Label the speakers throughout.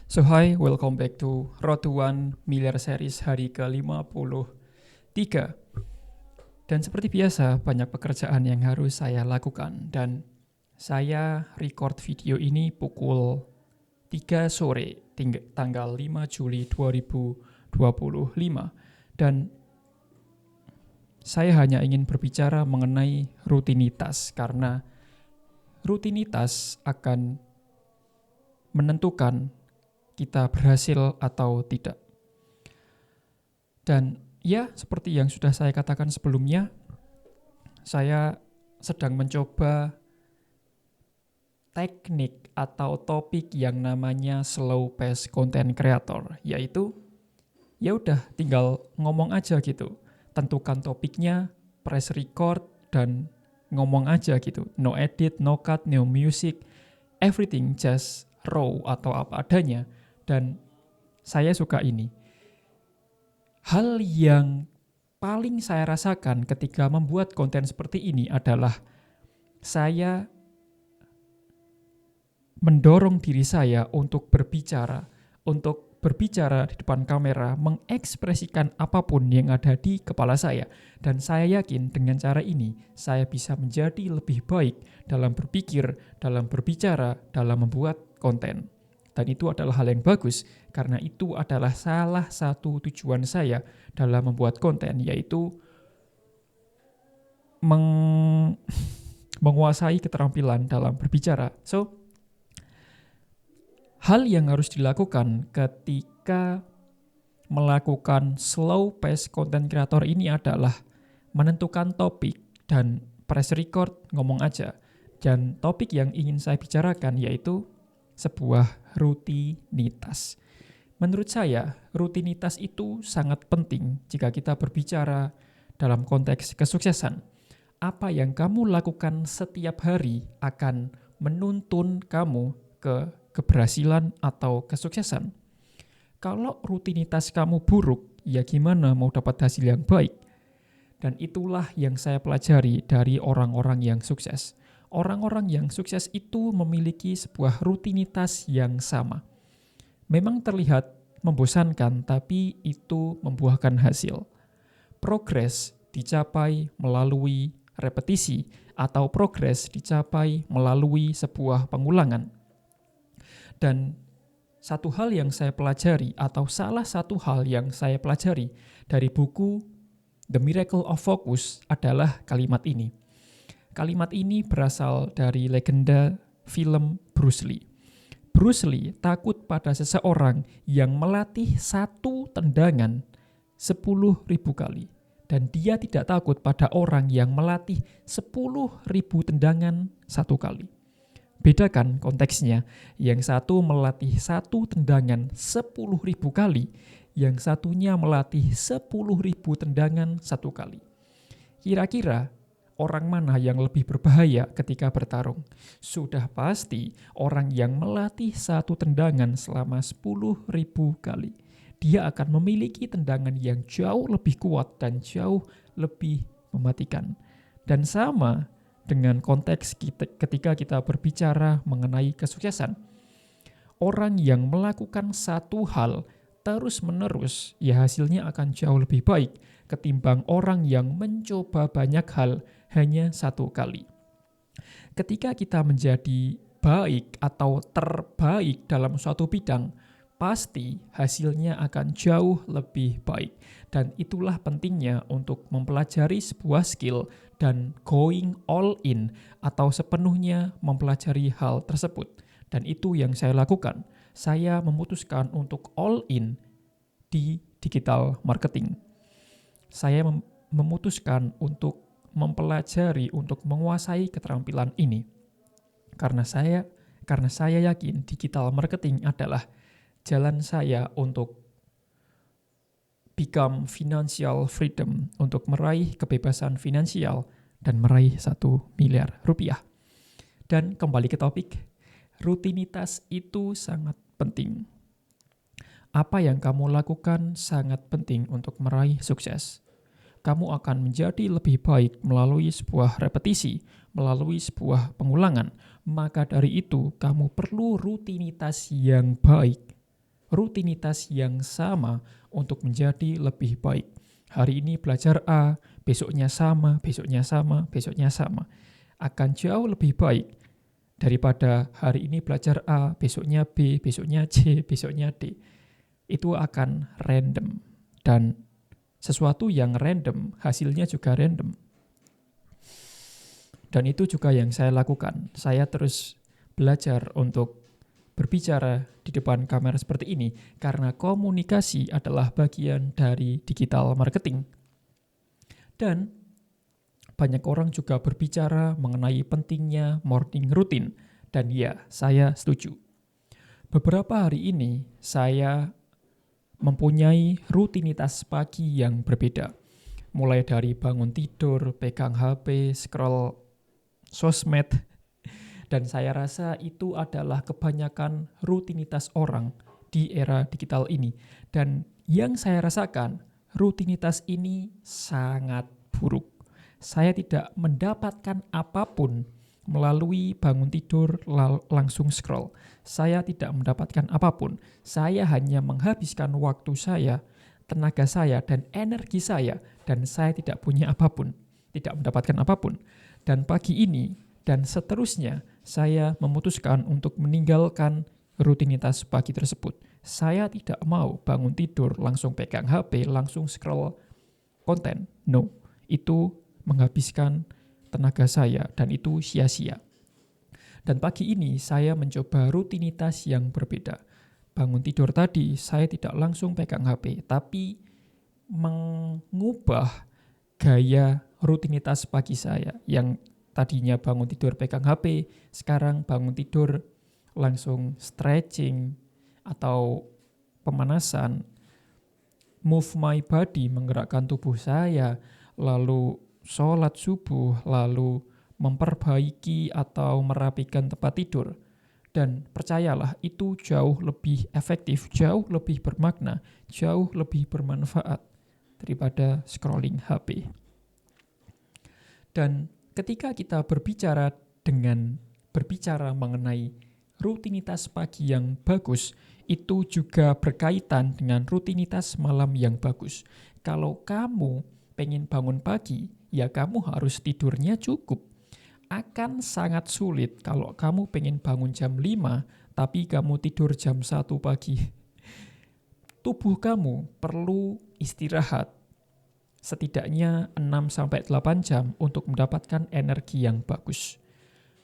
Speaker 1: So hi, welcome back to Road to One Miliar Series hari ke-53. Dan seperti biasa, banyak pekerjaan yang harus saya lakukan. Dan saya record video ini pukul 3 sore, tanggal 5 Juli 2025. Dan saya hanya ingin berbicara mengenai rutinitas, karena rutinitas akan menentukan kita berhasil atau tidak. Dan ya, seperti yang sudah saya katakan sebelumnya, saya sedang mencoba teknik atau topik yang namanya slow pace content creator, yaitu ya udah tinggal ngomong aja gitu. Tentukan topiknya, press record dan ngomong aja gitu. No edit, no cut, no music, everything just raw atau apa adanya. Dan saya suka ini. Hal yang paling saya rasakan ketika membuat konten seperti ini adalah saya mendorong diri saya untuk berbicara di depan kamera, mengekspresikan apapun yang ada di kepala saya. Dan saya yakin dengan cara ini, saya bisa menjadi lebih baik dalam berpikir, dalam berbicara, dalam membuat konten. Dan itu adalah hal yang bagus, karena itu adalah salah satu tujuan saya dalam membuat konten, yaitu menguasai keterampilan dalam berbicara. So, hal yang harus dilakukan ketika melakukan slow pace content creator ini adalah menentukan topik dan press record, ngomong aja. Dan topik yang ingin saya bicarakan yaitu sebuah rutinitas. Menurut saya, rutinitas itu sangat penting jika kita berbicara dalam konteks kesuksesan. Apa yang kamu lakukan setiap hari akan menuntun kamu ke keberhasilan atau kesuksesan. Kalau rutinitas kamu buruk, ya gimana mau dapat hasil yang baik? Dan itulah yang saya pelajari dari orang-orang yang sukses. Orang-orang yang sukses itu memiliki sebuah rutinitas yang sama. Memang terlihat membosankan, tapi itu membuahkan hasil. Progres dicapai melalui repetisi atau progres dicapai melalui sebuah pengulangan. Dan satu hal yang saya pelajari atau salah satu hal yang saya pelajari dari buku The Miracle of Focus adalah kalimat ini. Kalimat ini berasal dari legenda film Bruce Lee. Bruce Lee takut pada seseorang yang melatih satu tendangan 10.000 kali. Dan dia tidak takut pada orang yang melatih 10.000 tendangan satu kali. Bedakan konteksnya, yang satu melatih satu tendangan 10.000 kali, yang satunya melatih 10.000 tendangan satu kali. Kira-kira orang mana yang lebih berbahaya ketika bertarung? Sudah pasti orang yang melatih satu tendangan selama 10.000 kali. Dia akan memiliki tendangan yang jauh lebih kuat dan jauh lebih mematikan. Dan sama dengan konteks ketika kita berbicara mengenai kesuksesan. Orang yang melakukan satu hal terus-menerus, ya hasilnya akan jauh lebih baik ketimbang orang yang mencoba banyak hal hanya satu kali. Ketika kita menjadi baik atau terbaik dalam suatu bidang, pasti hasilnya akan jauh lebih baik. Dan itulah pentingnya untuk mempelajari sebuah skill dan going all in atau sepenuhnya mempelajari hal tersebut. Dan itu yang saya lakukan. Saya memutuskan untuk all in di digital marketing. Saya memutuskan untuk mempelajari, untuk menguasai keterampilan ini. Karena saya yakin digital marketing adalah jalan saya untuk become financial freedom, untuk meraih kebebasan finansial dan meraih 1 miliar rupiah. Dan kembali ke topik, rutinitas itu sangat penting. Apa yang kamu lakukan sangat penting untuk meraih sukses. Kamu akan menjadi lebih baik melalui sebuah repetisi, melalui sebuah pengulangan. Maka dari itu, kamu perlu rutinitas yang baik. rutinitas yang sama untuk menjadi lebih baik. Hari ini belajar A, besoknya sama, besoknya sama, besoknya sama. Akan jauh lebih baik daripada hari ini belajar A, besoknya B, besoknya C, besoknya D. Itu akan random. Dan sesuatu yang random, hasilnya juga random. Dan itu juga yang saya lakukan. Saya terus belajar untuk berbicara di depan kamera seperti ini karena komunikasi adalah bagian dari digital marketing. Dan banyak orang juga berbicara mengenai pentingnya morning routine. Dan ya, saya setuju. Beberapa hari ini saya mempunyai rutinitas pagi yang berbeda. Mulai dari bangun tidur, pegang HP, scroll sosmed, dan saya rasa itu adalah kebanyakan rutinitas orang di era digital ini. Dan yang saya rasakan, rutinitas ini sangat buruk. Saya tidak mendapatkan apapun melalui bangun tidur langsung scroll. Saya tidak mendapatkan apapun. Saya hanya menghabiskan waktu saya, tenaga saya, dan energi saya, dan saya tidak punya apapun, tidak mendapatkan apapun. Dan pagi ini dan seterusnya, saya memutuskan untuk meninggalkan rutinitas pagi tersebut. Saya tidak mau bangun tidur, langsung pegang HP, langsung scroll konten. No, itu menghabiskan tenaga saya dan itu sia-sia. Dan pagi ini saya mencoba rutinitas yang berbeda. Bangun tidur tadi, saya tidak langsung pegang HP, tapi mengubah gaya rutinitas pagi saya yang tadinya bangun tidur pegang HP, sekarang bangun tidur langsung stretching atau pemanasan, move my body, menggerakkan tubuh saya, lalu sholat subuh, lalu memperbaiki atau merapikan tempat tidur. Dan percayalah, itu jauh lebih efektif, jauh lebih bermakna, jauh lebih bermanfaat daripada scrolling HP. Dan ketika kita berbicara mengenai rutinitas pagi yang bagus, itu juga berkaitan dengan rutinitas malam yang bagus. Kalau kamu pengen bangun pagi, ya kamu harus tidurnya cukup. Akan sangat sulit kalau kamu pengen bangun jam 5, tapi kamu tidur jam 1 pagi. Tubuh kamu perlu istirahat setidaknya 6-8 jam untuk mendapatkan energi yang bagus.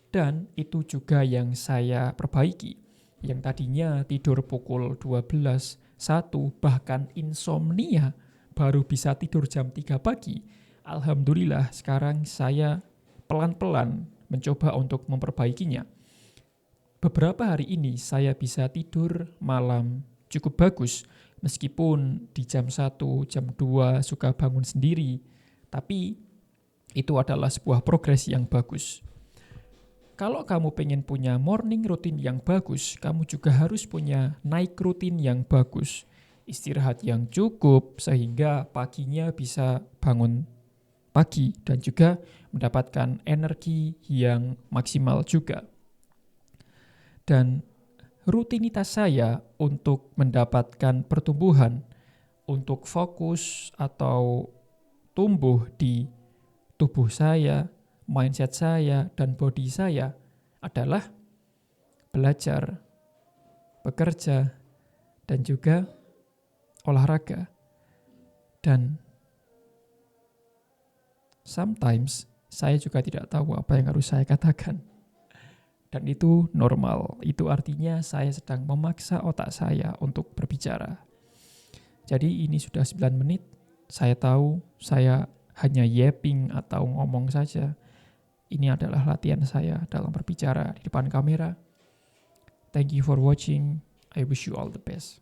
Speaker 1: Dan itu juga yang saya perbaiki. Yang tadinya tidur pukul 12, 1, bahkan insomnia, baru bisa tidur jam 3 pagi. Alhamdulillah sekarang saya pelan-pelan mencoba untuk memperbaikinya. Beberapa hari ini saya bisa tidur malam cukup bagus. Meskipun di jam 1, jam 2 suka bangun sendiri, tapi itu adalah sebuah progres yang bagus. Kalau kamu pengen punya morning routine yang bagus, kamu juga harus punya night routine yang bagus. Istirahat yang cukup sehingga paginya bisa bangun pagi dan juga mendapatkan energi yang maksimal juga. Dan rutinitas saya untuk mendapatkan pertumbuhan, untuk fokus atau tumbuh di tubuh saya, mindset saya, dan body saya adalah belajar, bekerja, dan juga olahraga. Dan sometimes saya juga tidak tahu apa yang harus saya katakan. Dan itu normal. Itu artinya saya sedang memaksa otak saya untuk berbicara. Jadi ini sudah 9 menit. Saya tahu saya hanya yapping atau ngomong saja. Ini adalah latihan saya dalam berbicara di depan kamera. Thank you for watching. I wish you all the best.